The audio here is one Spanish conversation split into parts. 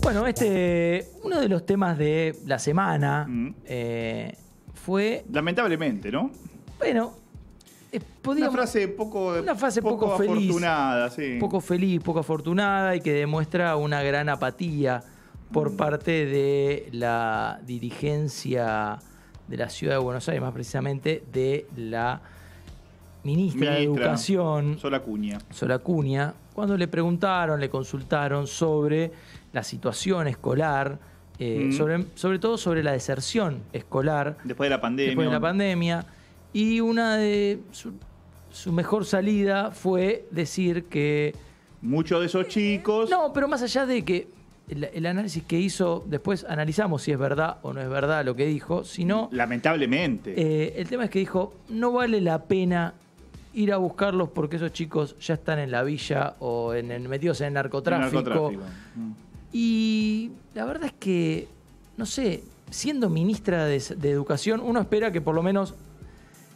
Bueno, uno de los temas de la semana fue... Lamentablemente, ¿no? Bueno, una frase poco feliz, afortunada, sí. Poco feliz, poco afortunada y que demuestra una gran apatía por parte de la dirigencia de la Ciudad de Buenos Aires, más precisamente de la ministra de Educación, Sol Acuña, cuando le preguntaron, le consultaron sobre la situación escolar, sobre todo sobre la deserción escolar después de la pandemia. Y una de su mejor salida fue decir que muchos de esos chicos... No, pero más allá de que el análisis que hizo, después analizamos si es verdad o no es verdad lo que dijo, sino... Lamentablemente. El tema es que dijo, no vale la pena ir a buscarlos porque esos chicos ya están en la villa o metidos en el narcotráfico. Y la verdad es que, no sé, siendo ministra de Educación, uno espera que por lo menos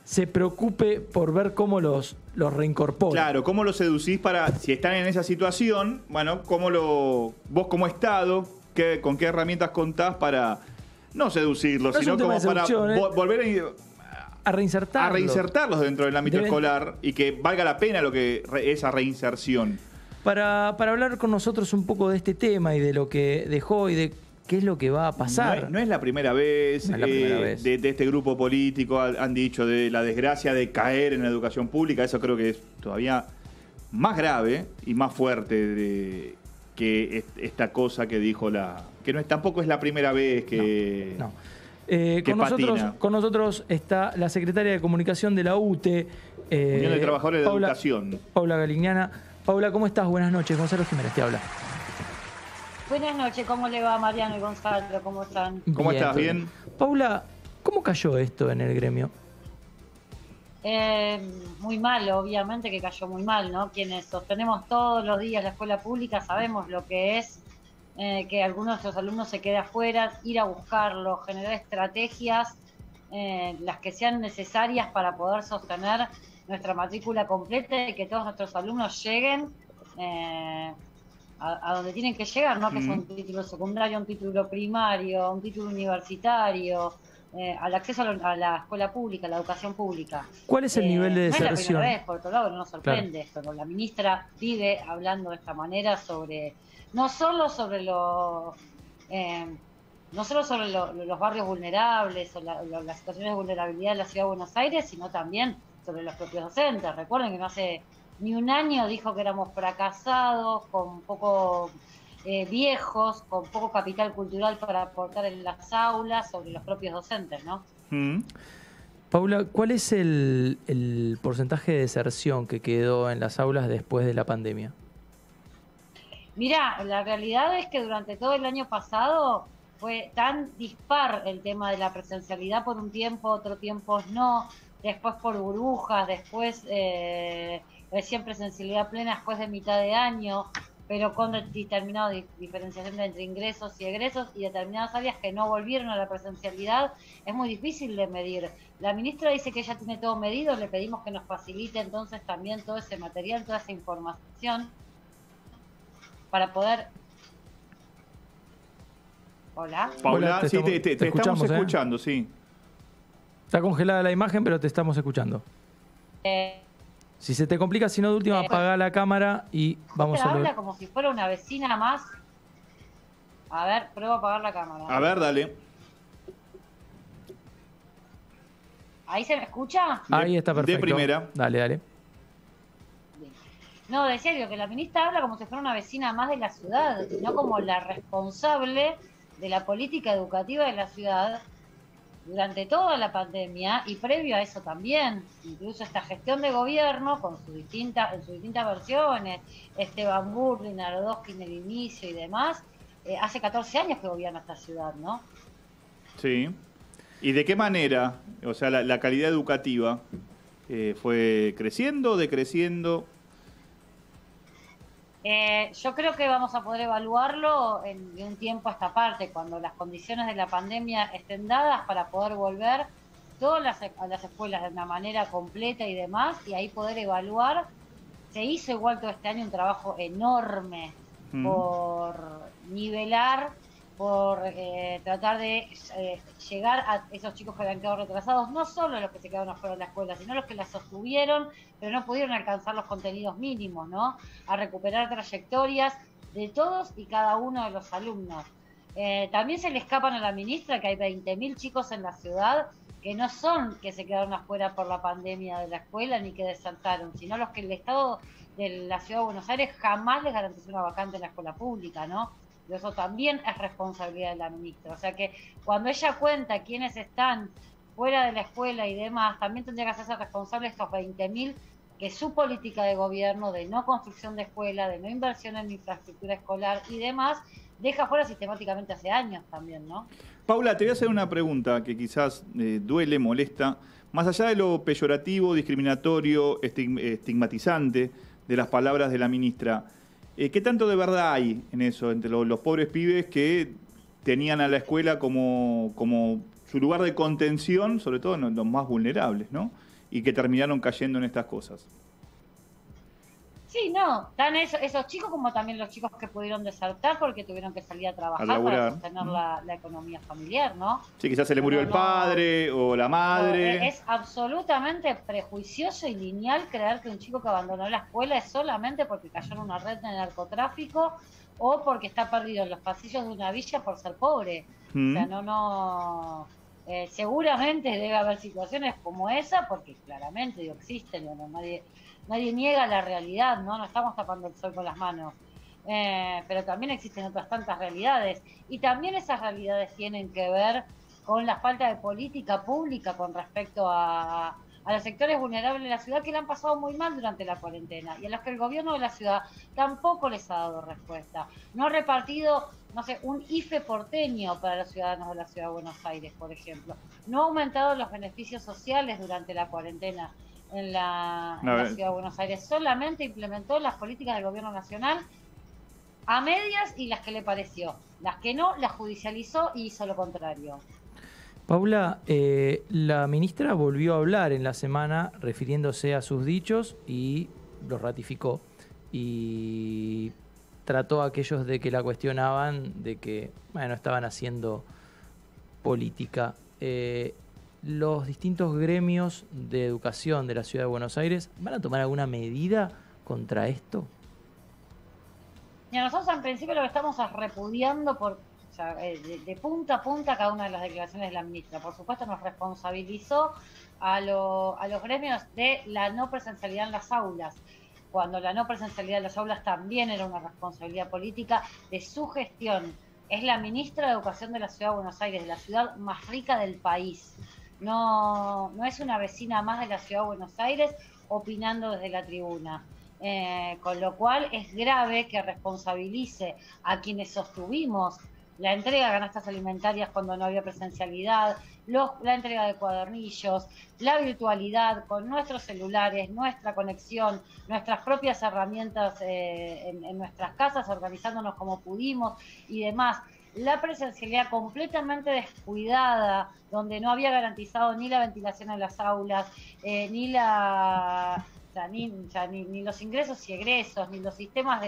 se preocupe por ver cómo los reincorpora. Claro, cómo los seducís para, si están en esa situación, bueno, vos como Estado, con qué herramientas contás para no seducirlos, sino como para volver a reinsertarlos dentro del ámbito escolar y que valga la pena esa reinserción. Para hablar con nosotros un poco de este tema y de lo que dejó y de qué es lo que va a pasar. No es la primera vez, de este grupo político han dicho de la desgracia de caer en la educación pública. Eso creo que es todavía más grave y más fuerte que esta cosa que dijo tampoco es la primera vez que... No. Con nosotros está la secretaria de Comunicación de la UTE. Unión de Trabajadores de Educación. Paula Galignana. Paula, ¿cómo estás? Buenas noches. Gonzalo Jiménez te habla. Buenas noches, ¿cómo le va Mariano y Gonzalo? ¿Cómo están? ¿Cómo estás? ¿Bien? Paula, ¿cómo cayó esto en el gremio? Muy mal, obviamente que cayó muy mal, ¿no? Quienes sostenemos todos los días la escuela pública sabemos lo que es que algunos de nuestros alumnos se queden afuera, ir a buscarlo, generar estrategias, las que sean necesarias para poder sostener nuestra matrícula completa y que todos nuestros alumnos lleguen a donde tienen que llegar, ¿no? Que es un título secundario, un título primario, un título universitario, al acceso a la escuela pública, a la educación pública. ¿Cuál es el nivel de deserción? No es la primera vez, por otro lado, no nos sorprende esto, pero la ministra vive hablando de esta manera no solo sobre los barrios vulnerables o las situaciones de vulnerabilidad de la Ciudad de Buenos Aires, sino también sobre los propios docentes. Recuerden que no hace ni un año dijo que éramos fracasados, con poco viejos, con poco capital cultural para aportar en las aulas, sobre los propios docentes, ¿no? Paula, ¿cuál es el porcentaje de deserción que quedó en las aulas después de la pandemia? Mirá, la realidad es que durante todo el año pasado fue tan dispar el tema de la presencialidad por un tiempo, otro tiempo no, después por burbujas, después recién presencialidad plena después de mitad de año, pero con determinada diferenciación entre ingresos y egresos y determinadas áreas que no volvieron a la presencialidad, es muy difícil de medir. La ministra dice que ya tiene todo medido, le pedimos que nos facilite entonces también todo ese material, toda esa información, para poder... Hola. Paula, sí, te estamos escuchando, sí. Está congelada la imagen, pero te estamos escuchando. Si se te complica, si no, de última, apaga la cámara y vamos a ver. Habla como si fuera una vecina más. A ver, pruebo a apagar la cámara. A ver, dale. ¿Ahí se me escucha? Ahí está perfecto. De primera. Dale. No, decía yo que la ministra habla como si fuera una vecina más de la ciudad, no como la responsable de la política educativa de la ciudad durante toda la pandemia y previo a eso también, incluso esta gestión de gobierno con en sus distintas versiones, Esteban Burri, Narodowski en el inicio y demás, hace 14 años que gobierna esta ciudad, ¿no? Sí. ¿Y de qué manera, o sea, la calidad educativa fue creciendo, decreciendo? Yo creo que vamos a poder evaluarlo de un tiempo a esta parte, cuando las condiciones de la pandemia estén dadas para poder volver todas a las escuelas de una manera completa y demás, y ahí poder evaluar Se hizo igual todo este año un trabajo enorme por nivelar, por tratar de llegar a esos chicos que habían quedado retrasados, no solo los que se quedaron afuera de la escuela, sino los que la sostuvieron, pero no pudieron alcanzar los contenidos mínimos, ¿no? A recuperar trayectorias de todos y cada uno de los alumnos. También se le escapan a la ministra que hay 20.000 chicos en la ciudad que no son que se quedaron afuera por la pandemia de la escuela ni que desertaron, sino los que el Estado de la Ciudad de Buenos Aires jamás les garantizó una vacante en la escuela pública, ¿no? Y eso también es responsabilidad de la ministra. O sea que cuando ella cuenta quiénes están fuera de la escuela y demás, también tendría que hacerse responsable de estos 20.000 que su política de gobierno, de no construcción de escuela, de no inversión en infraestructura escolar y demás, deja fuera sistemáticamente hace años también, ¿no? Paula, te voy a hacer una pregunta que quizás duele, molesta. Más allá de lo peyorativo, discriminatorio, estigmatizante de las palabras de la ministra, ¿qué tanto de verdad hay en eso, entre los pobres pibes que tenían a la escuela como su lugar de contención, sobre todo en los más vulnerables, ¿no? Y que terminaron cayendo en estas cosas? Sí, no, tan esos chicos como también los chicos que pudieron desertar porque tuvieron que salir a trabajar para sostener la economía familiar, ¿no? Sí, quizás se le murió el padre o la madre. Es absolutamente prejuicioso y lineal creer que un chico que abandonó la escuela es solamente porque cayó en una red de narcotráfico o porque está perdido en los pasillos de una villa por ser pobre. O sea, seguramente debe haber situaciones como esa porque claramente existen, nadie niega la realidad, ¿no? No estamos tapando el sol con las manos. Pero también existen otras tantas realidades. Y también esas realidades tienen que ver con la falta de política pública con respecto a los sectores vulnerables de la ciudad que le han pasado muy mal durante la cuarentena y a los que el gobierno de la ciudad tampoco les ha dado respuesta. No ha repartido, un IFE porteño para los ciudadanos de la ciudad de Buenos Aires, por ejemplo. No ha aumentado los beneficios sociales durante la cuarentena en la ciudad de Buenos Aires, solamente implementó las políticas del gobierno nacional a medias y las que le pareció. Las que no, las judicializó y hizo lo contrario. Paula, la ministra volvió a hablar en la semana refiriéndose a sus dichos y los ratificó. Y trató a aquellos de que la cuestionaban de que, estaban haciendo política. ¿Los distintos gremios de educación de la Ciudad de Buenos Aires van a tomar alguna medida contra esto? Mira, nosotros en principio lo que estamos es repudiando de punta a punta cada una de las declaraciones de la ministra. Por supuesto nos responsabilizó a los gremios de la no presencialidad en las aulas, cuando la no presencialidad en las aulas también era una responsabilidad política de su gestión. Es la ministra de Educación de la Ciudad de Buenos Aires, de la ciudad más rica del país. No es una vecina más de la Ciudad de Buenos Aires opinando desde la tribuna. Con lo cual es grave que responsabilice a quienes sostuvimos la entrega de canastas alimentarias cuando no había presencialidad, la entrega de cuadernillos, la virtualidad con nuestros celulares, nuestra conexión, nuestras propias herramientas en nuestras casas, organizándonos como pudimos y demás. La presencialidad completamente descuidada, donde no había garantizado ni la ventilación en las aulas, ni los ingresos y egresos, ni los sistemas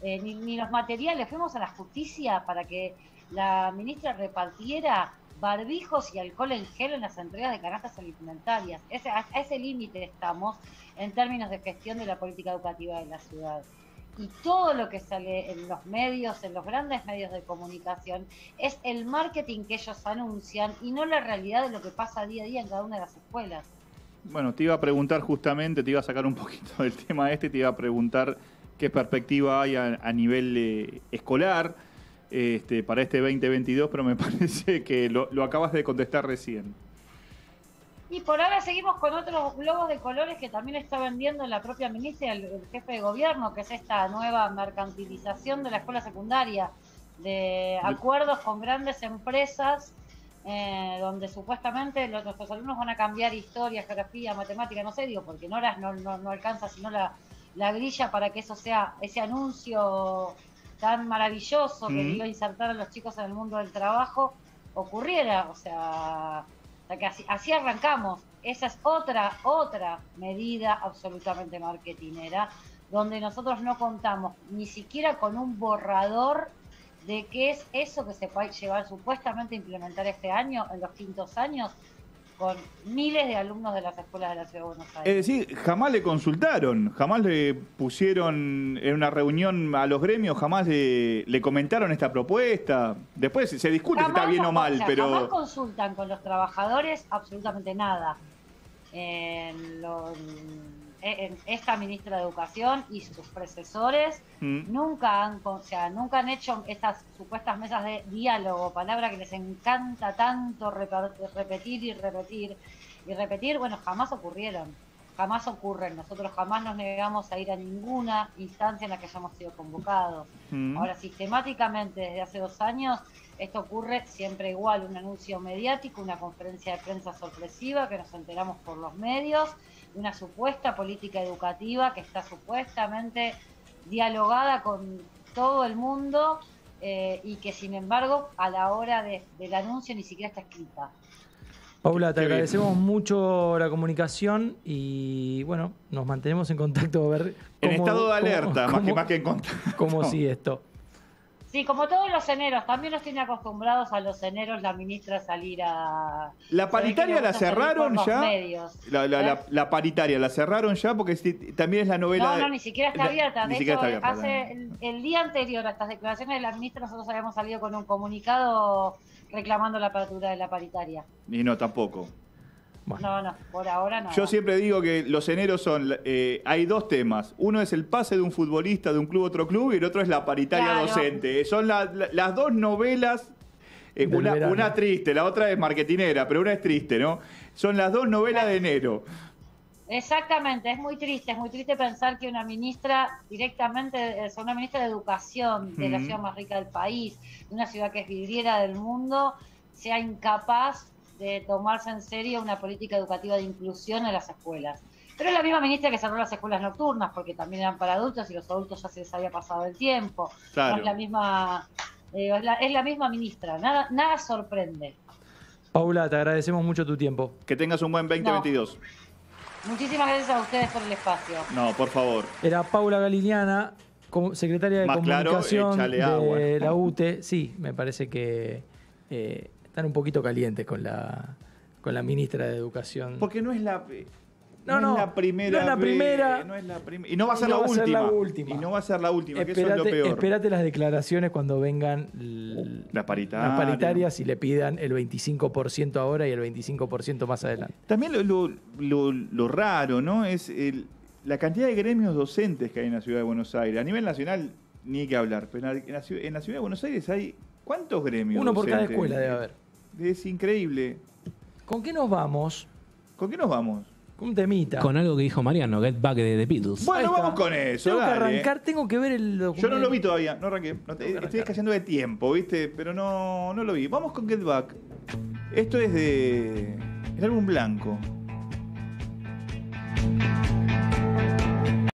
ni los materiales. Fuimos a la justicia para que la ministra repartiera barbijos y alcohol en gel en las entregas de canastas alimentarias. A ese límite estamos en términos de gestión de la política educativa de la ciudad. Y todo lo que sale en los medios, en los grandes medios de comunicación, es el marketing que ellos anuncian y no la realidad de lo que pasa día a día en cada una de las escuelas. Bueno, te iba a preguntar justamente, te iba a sacar un poquito del tema te iba a preguntar qué perspectiva hay a nivel escolar para este 2022, pero me parece que lo acabas de contestar recién. Y por ahora seguimos con otros globos de colores que también está vendiendo la propia ministra y el jefe de gobierno, que es esta nueva mercantilización de la escuela secundaria, de acuerdos con grandes empresas, donde supuestamente nuestros alumnos van a cambiar historia, geografía, matemática, porque en horas no alcanza sino la grilla para que eso sea ese anuncio tan maravilloso que iba a insertar a los chicos en el mundo del trabajo ocurriera. O sea que así arrancamos. esa es otra medida absolutamente marketinera, donde nosotros no contamos ni siquiera con un borrador de qué es eso que se puede llevar supuestamente a implementar este año, en los quintos años, con miles de alumnos de las escuelas de la Ciudad de Buenos Aires. Es decir, jamás le consultaron, jamás le pusieron en una reunión a los gremios, jamás le comentaron esta propuesta. Después se discute si está bien o mal, pero... Jamás consultan con los trabajadores absolutamente nada. Esta ministra de Educación y sus predecesores nunca han hecho estas supuestas mesas de diálogo, palabra que les encanta tanto repetir y repetir y repetir. Bueno, jamás ocurren. Nosotros jamás nos negamos a ir a ninguna instancia en la que hayamos sido convocados. Ahora, sistemáticamente, desde hace 2 años, esto ocurre siempre igual: un anuncio mediático, una conferencia de prensa sorpresiva que nos enteramos por los medios, una supuesta política educativa que está supuestamente dialogada con todo el mundo y que, sin embargo, a la hora del anuncio ni siquiera está escrita. Paula, te agradecemos mucho la comunicación y bueno, nos mantenemos en contacto a ver en estado de alerta, más que en contacto. ¿Cómo sigue esto? Sí, como todos los eneros, también nos tiene acostumbrados a los eneros la ministra a salir a... ¿La paritaria la cerraron ya? La paritaria la cerraron ya, porque también es la novela... No, ni siquiera está abierta. De hecho, el día anterior a estas declaraciones de la ministra, nosotros habíamos salido con un comunicado reclamando la apertura de la paritaria. Y no, tampoco. Bueno. No, por ahora no. Yo siempre digo que los eneros son... hay 2 temas. Uno es el pase de un futbolista de un club a otro club y el otro es la paritaria docente. Son las 2 novelas, una triste, la otra es marketinera, pero una es triste, ¿no? Son las 2 novelas de enero. Exactamente, es muy triste pensar que una ministra una ministra de Educación de la ciudad más rica del país, de una ciudad que es vidriera del mundo, sea incapaz de tomarse en serio una política educativa de inclusión en las escuelas. Pero es la misma ministra que cerró las escuelas nocturnas, porque también eran para adultos y los adultos ya se les había pasado el tiempo. Claro. No es la misma, es la misma ministra, nada sorprende. Paula, te agradecemos mucho tu tiempo. Que tengas un buen 2022. Muchísimas gracias a ustedes por el espacio. No, por favor. Era Paula Galiliana, secretaria de Comunicación de la UTE. Sí, me parece que están un poquito calientes con la ministra de Educación. Porque no es la... No, es la primera. Y no va a ser la última. Y no va a ser la última, que eso es lo peor. Espérate las declaraciones cuando vengan las paritarias y le pidan el 25% ahora y el 25% más adelante. También lo raro, ¿no? Es la cantidad de gremios docentes que hay en la Ciudad de Buenos Aires. A nivel nacional, ni hay que hablar. Pero en la Ciudad de Buenos Aires hay... ¿Cuántos gremios? Uno por cada escuela debe haber. Es increíble. ¿Con qué nos vamos? ¿Con qué nos vamos? Un temita. Con algo que dijo Mariano, Get Back de The Beatles. Bueno, vamos con eso. Tengo que arrancar, tengo que ver el documento. Yo no lo vi todavía, no arranqué. Estoy escaseando de tiempo, ¿viste? Pero no lo vi. Vamos con Get Back. Esto es de el álbum Blanco.